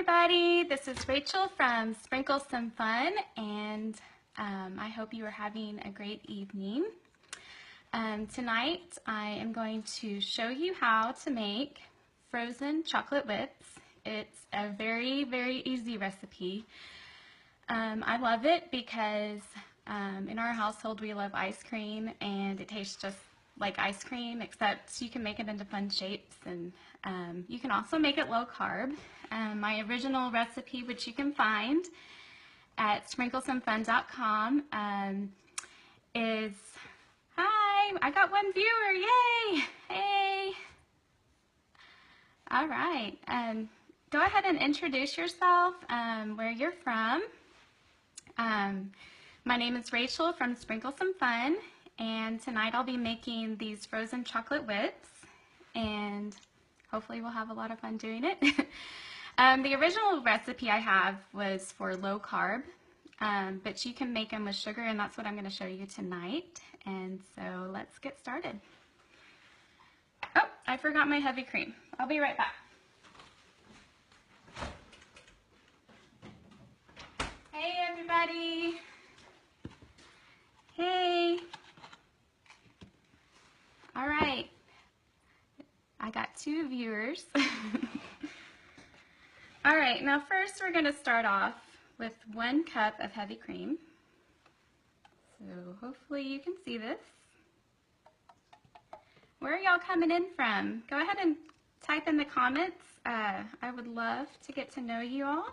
everybody, this is Rachel from Sprinkle Some Fun, and I hope you are having a great evening. Tonight I am going to show you how to make frozen chocolate whips. It's a very, very easy recipe. I love it because in our household we love ice cream, and it tastes just like ice cream, except you can make it into fun shapes, and you can also make it low carb. My original recipe, which you can find at sprinklesomefun.com, is, hi, I got one viewer, yay, hey. All right, go ahead and introduce yourself, where you're from. My name is Rachel from Sprinkle Some Fun, and tonight I'll be making these frozen chocolate whips, and hopefully we'll have a lot of fun doing it. The original recipe I have was for low carb, but you can make them with sugar, and that's what I'm going to show you tonight. And so let's get started. Oh, I forgot my heavy cream. I'll be right back. Hey everybody. Hey. All right. I got 2 viewers. All right, now first we're going to start off with 1 cup of heavy cream. So hopefully you can see this. Where are y'all coming in from? Go ahead and type in the comments. I would love to get to know you all.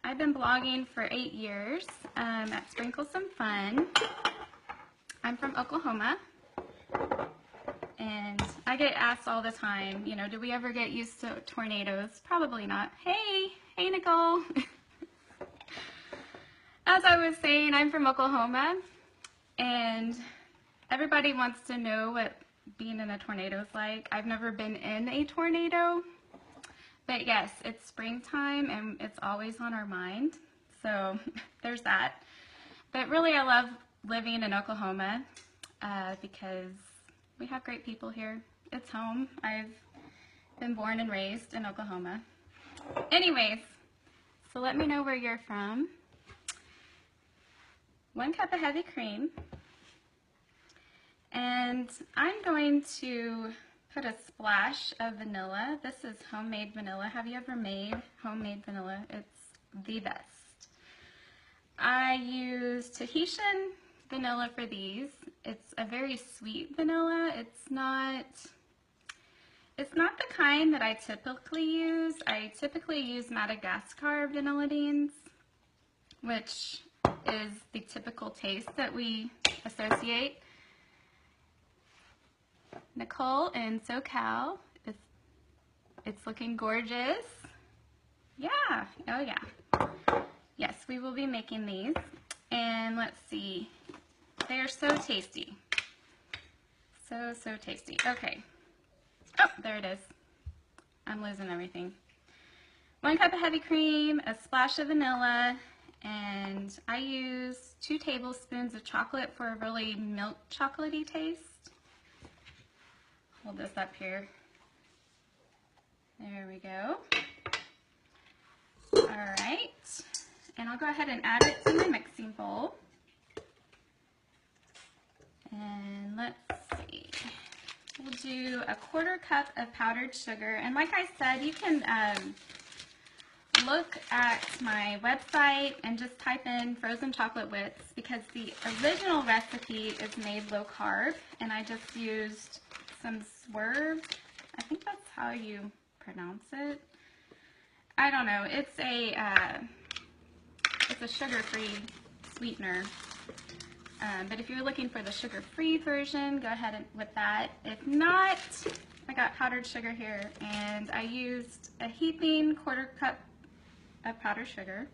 I've been blogging for 8 years at Sprinkle Some Fun. I'm from Oklahoma. And I get asked all the time, you know, do we ever get used to tornadoes? Probably not. Hey Nicole. As I was saying, I'm from Oklahoma, and everybody wants to know what being in a tornado is like. I've never been in a tornado, but yes, it's springtime and it's always on our mind. So there's that. But really, I love living in Oklahoma because we have great people here. It's home. I've been born and raised in Oklahoma. Anyways, so let me know where you're from. 1 cup of heavy cream. And I'm going to put a splash of vanilla. This is homemade vanilla. Have you ever made homemade vanilla? It's the best. I use Tahitian vanilla for these. It's a very sweet vanilla. It's not the kind that I typically use. I typically use Madagascar vanilla beans, which is the typical taste that we associate. Nicole in SoCal, it's looking gorgeous. Yeah, oh yeah. Yes, we will be making these. And let's see. They are so tasty. So tasty. Okay. Oh, there it is. I'm losing everything. 1 cup of heavy cream, a splash of vanilla, and I use 2 tablespoons of chocolate for a really milk chocolatey taste. Hold this up here. There we go. All right. And I'll go ahead and add it to my mixing bowl. And let's see, we'll do a 1/4 cup of powdered sugar. And like I said, you can look at my website and just type in frozen chocolate whips, because the original recipe is made low carb, and I just used some Swerve. I think that's how you pronounce it. I don't know. It's a sugar-free sweetener. But if you're looking for the sugar-free version, go ahead with that. If not, I got powdered sugar here, and I used a heaping 1/4 cup of powdered sugar.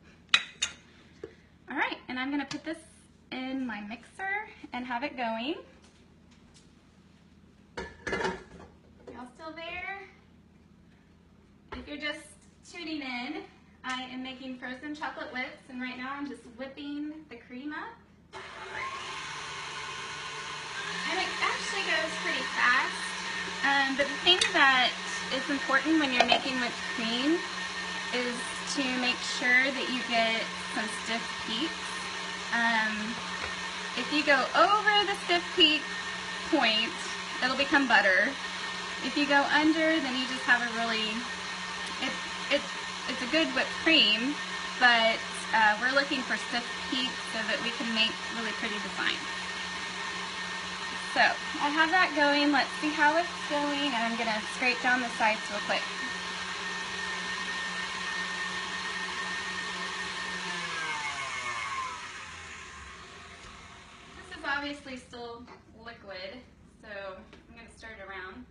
All right, and I'm going to put this in my mixer and have it going. Y'all still there? If you're just tuning in, I am making frozen chocolate whips, and right now I'm just whipping the cream up. And it actually goes pretty fast, but the thing that is important when you're making whipped cream is to make sure that you get some stiff peaks. If you go over the stiff peak point, it'll become butter. If you go under, then you just have a really, it's a good whipped cream, but we're looking for stiff peaks so that we can make really pretty designs. So I have that going. Let's see how it's going, and I'm going to scrape down the sides real quick. This is obviously still liquid, so I'm going to stir it around.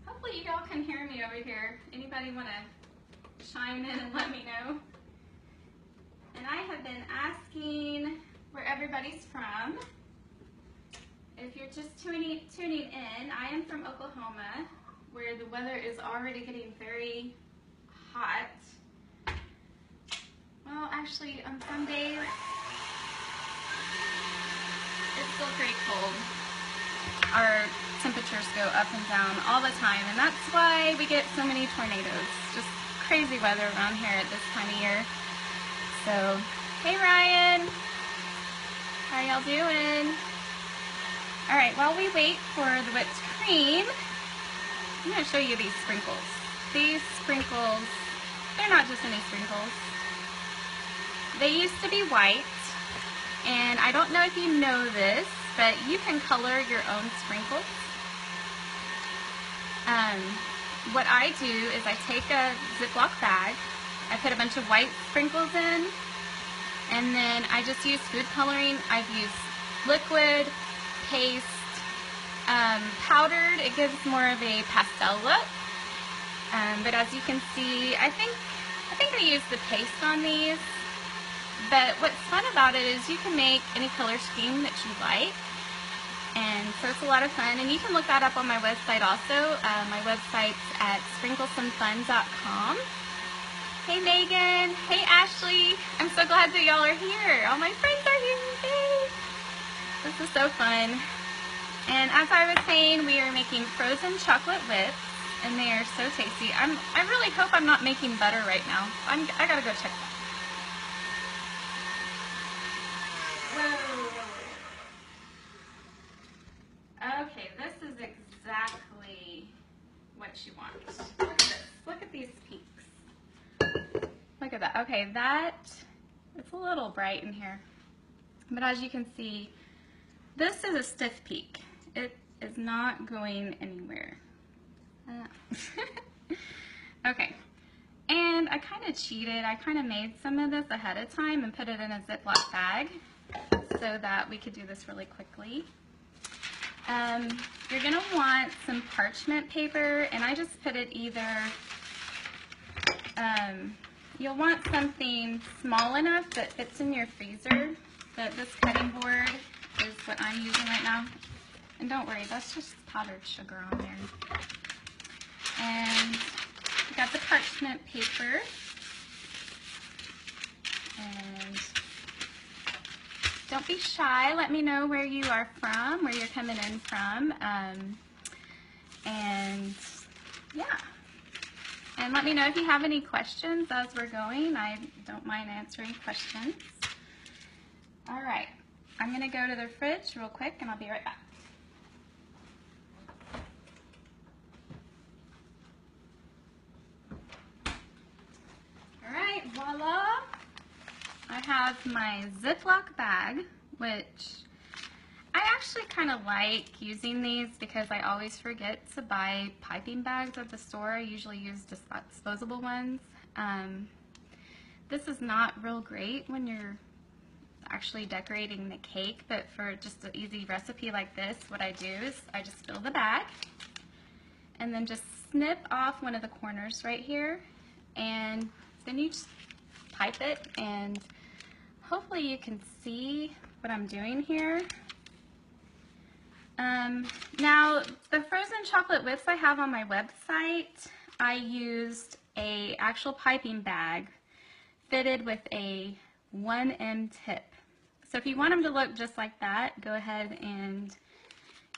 Hopefully you all can hear me over here. Anybody want to chime in and let me know? And I have been asking where everybody's from. If you're just tuning in, I am from Oklahoma, where the weather is already getting very hot. Well, actually, on some days, it's still pretty cold. Our temperatures go up and down all the time, and that's why we get so many tornadoes. Just crazy weather around here at this time of year. So, hey Ryan, how y'all doing? All right, while we wait for the whipped cream, I'm going to show you these sprinkles. These sprinkles, they're not just any sprinkles. They used to be white, and I don't know if you know this, but you can color your own sprinkles. What I do is I take a Ziploc bag, I put a bunch of white sprinkles in, and then I just use food coloring. I've used liquid, paste, powdered. It gives more of a pastel look. But as you can see, I think I used the paste on these. But what's fun about it is you can make any color scheme that you like. And so it's a lot of fun. And you can look that up on my website also. My website's at sprinklesomefun.com. Hey Megan. Hey Ashley. I'm so glad that y'all are here. All my friends are here. Hey. This is so fun. And as I was saying, we are making frozen chocolate whips, and they are so tasty. I really hope I'm not making butter right now. I gotta go check that. Whoa. Okay, this is exactly what you want. Look at this. Look at these peaks. Look at that. Okay, it's a little bright in here. But as you can see, this is a stiff peak. It is not going anywhere. Okay, and I kind of cheated. I kind of made some of this ahead of time and put it in a Ziploc bag so that we could do this really quickly. You're going to want some parchment paper, and I just put it either, you'll want something small enough that fits in your freezer. This cutting board is what I'm using right now. And don't worry, that's just powdered sugar on there. And we got the parchment paper. And don't be shy. Let me know where you are from, where you're coming in from. And yeah. And let me know if you have any questions as we're going. I don't mind answering questions. All right. I'm going to go to the fridge real quick, and I'll be right back. All right, voila. I have my Ziploc bag, which I actually kind of like using these because I always forget to buy piping bags at the store. I usually use disposable ones. This is not real great when you're actually decorating the cake, but for just an easy recipe like this, what I do is I just fill the bag and then just snip off one of the corners right here, and then you just pipe it, and hopefully you can see what I'm doing here. Now, the frozen chocolate whips I have on my website, I used a actual piping bag fitted with a 1M tip. So if you want them to look just like that, go ahead and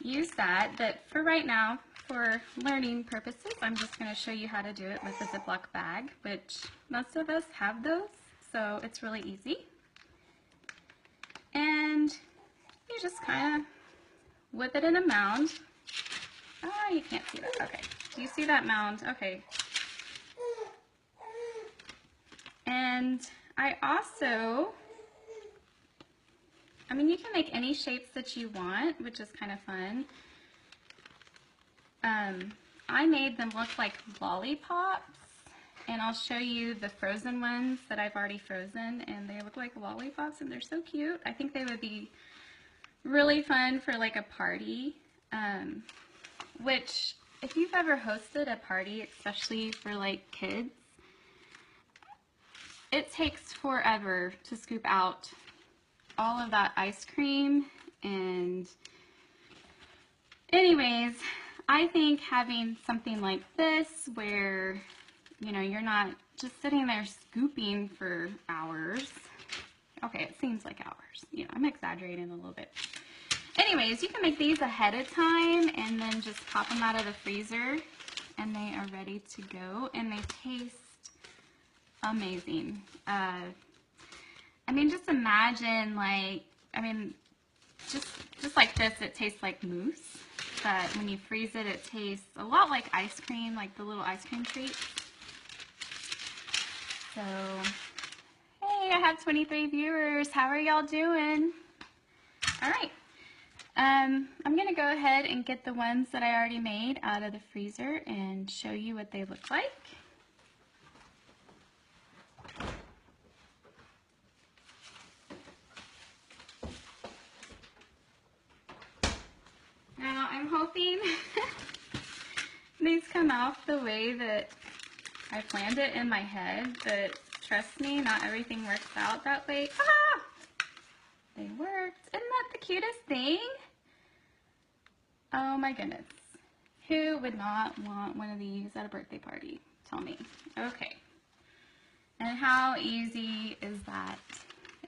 use that. But for right now, for learning purposes, I'm just going to show you how to do it with a Ziploc bag, which most of us have those, so it's really easy. And you just kind of whip it in a mound. Oh, you can't see that. Okay. Do you see that mound? Okay. And you can make any shapes that you want, which is kind of fun. I made them look like lollipops, and I'll show you the frozen ones that I've already frozen, and they look like lollipops, and they're so cute. I think they would be really fun for like a party, which if you've ever hosted a party, especially for like kids, it takes forever to scoop out all of that ice cream. And anyways, I think having something like this where, you know, you're not just sitting there scooping for hours. Okay, it seems like hours. You know, I'm exaggerating a little bit. Anyways, you can make these ahead of time and then just pop them out of the freezer and they are ready to go, and they taste amazing. I mean, just imagine like, just like this, it tastes like mousse, but when you freeze it, it tastes a lot like ice cream, like the little ice cream treats. So, hey, I have 23 viewers. How are y'all doing? All right. I'm going to go ahead and get the ones that I already made out of the freezer and show you what they look like. Now, I'm hoping these come out the way that I planned it in my head, but trust me, not everything works out that way. Ah! They worked. Isn't that the cutest thing? Oh my goodness. Who would not want one of these at a birthday party? Tell me. Okay. And how easy is that?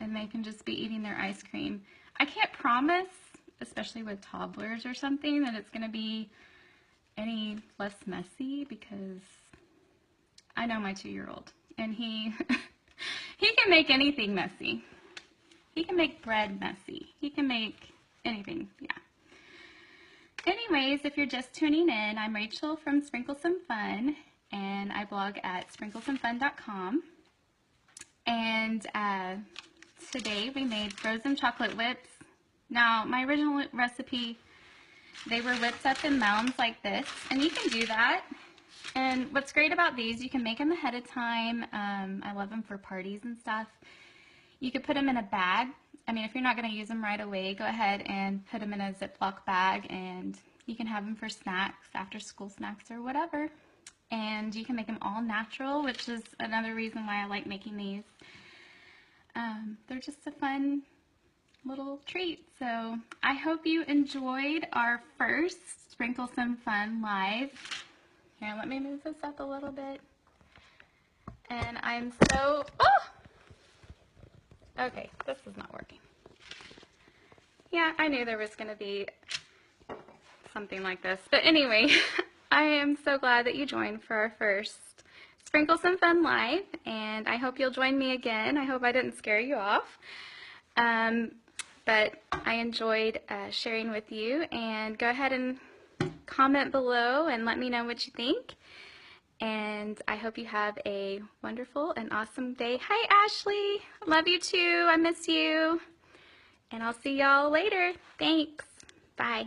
And they can just be eating their ice cream. I can't promise, especially with toddlers or something, that it's going to be any less messy, because I know my 2-year-old, and he can make anything messy. He can make bread messy. He can make anything, yeah. Anyways, if you're just tuning in, I'm Rachel from Sprinkle Some Fun, and I blog at sprinklesomefun.com. And today we made frozen chocolate whips. Now, my original recipe, they were whipped up in mounds like this, and you can do that. And what's great about these, you can make them ahead of time. I love them for parties and stuff. You could put them in a bag. I mean, if you're not going to use them right away, go ahead and put them in a Ziploc bag, and you can have them for snacks, after school snacks or whatever. And you can make them all natural, which is another reason why I like making these. They're just a fun little treat. So I hope you enjoyed our first Sprinkle Some Fun live. Here, let me move this up a little bit. And I'm so, okay, this is not working. Yeah, I knew there was going to be something like this. But anyway, I am so glad that you joined for our first Sprinkle Some Fun live, and I hope you'll join me again. I hope I didn't scare you off. But I enjoyed sharing with you, and go ahead and comment below and let me know what you think. And I hope you have a wonderful and awesome day. Hi, Ashley. Love you too. I miss you. And I'll see y'all later. Thanks. Bye.